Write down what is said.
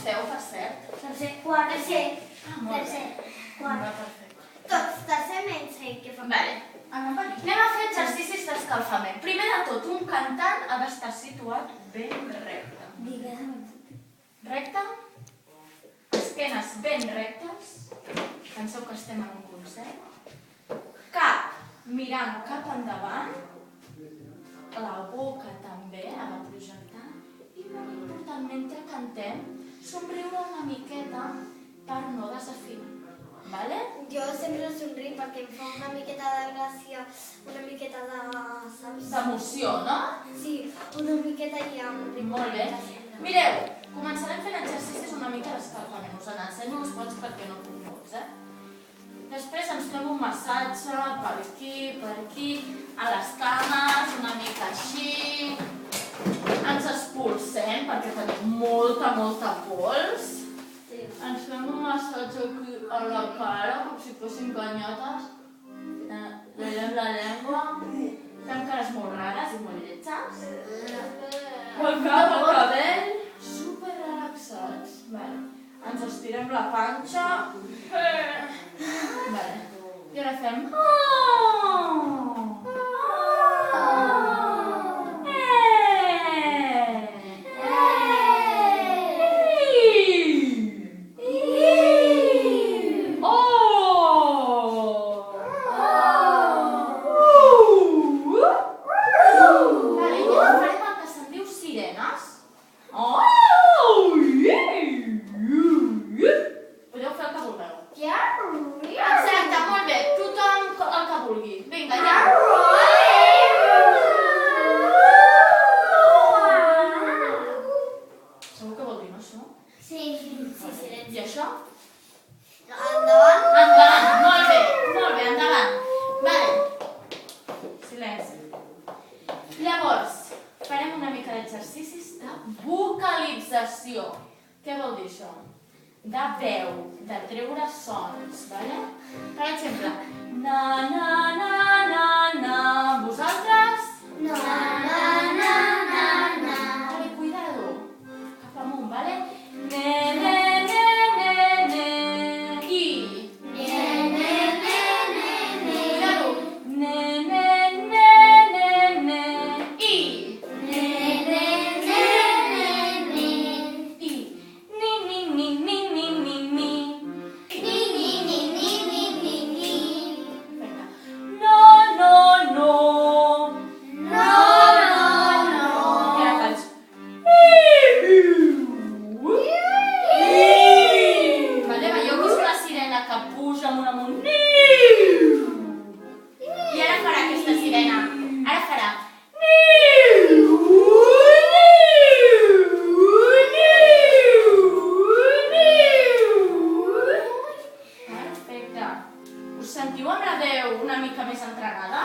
esteu, per cert? Tercer, quart, Tercer. tercer, quart. Perfecte. Tots, tercer menys que fa. Vale. Anem a fer exercicis d'escalfament. Primer de tot, un cantant ha d'estar situat ben recte. Digues. Recte, esquenes ben rectes, penseu que estem en un concert, cap mirant cap endavant, la boca també ha de projectar i molt important, mentre cantem, somriure una miqueta per no desafinar, vale? Jo sempre somric perquè em fa una miqueta de gràcia, una miqueta de... saps? D'emoció, no? Sí, una miqueta i amb... Molt bé. Mireu, començarem fent exercicis una mica d'escalfament. Us n'ensenyo uns quants perquè no puc molts, Després ens fem un massatge per aquí, a les cames, una mica així. Ens expulsem perquè tenim molta pols. Ens fem un massatge aquí a la cara, com si fossin ganyotes. Veiem la llengua. Fem cares molt rares i molt lletges. El cap, el cabell, super relaxats. Ens estirem la panxa. I ara fem... Exacte, molt bé. Tothom el que vulgui. Vinga, ja. Segur que vol dir això? Sí, silenci. I això? Endavant. Endavant. Molt bé, endavant. Vale. Silenci. Llavors, farem una mica d'exercicis de vocalització. Què vol dir això? De veu, de treure sons, vale? Per exemple, na, na, na, na, na. Vosaltres? Na, na, na, na, na. Vale, cuidado. Cap amunt, vale? Ne, ne, ne, ne, ne. I. Ne, ne, ne, ne, ne. Cuidado. Ne, ne, ne, ne, ne. I. Ne, ne, ne, ne, ne. I. Ni, ni, ni, ni, ni, ni, ni. Ni, ni, ni, ni, ni, ni, ni. Vinga. No, no, no. No, no, no. I ara faig... Vale, veieu que és una sirena que puja amb un amunt. I ara farà aquesta sirena. Ara farà... Perfecte. Us sentiu amb la veu una mica més entrenada?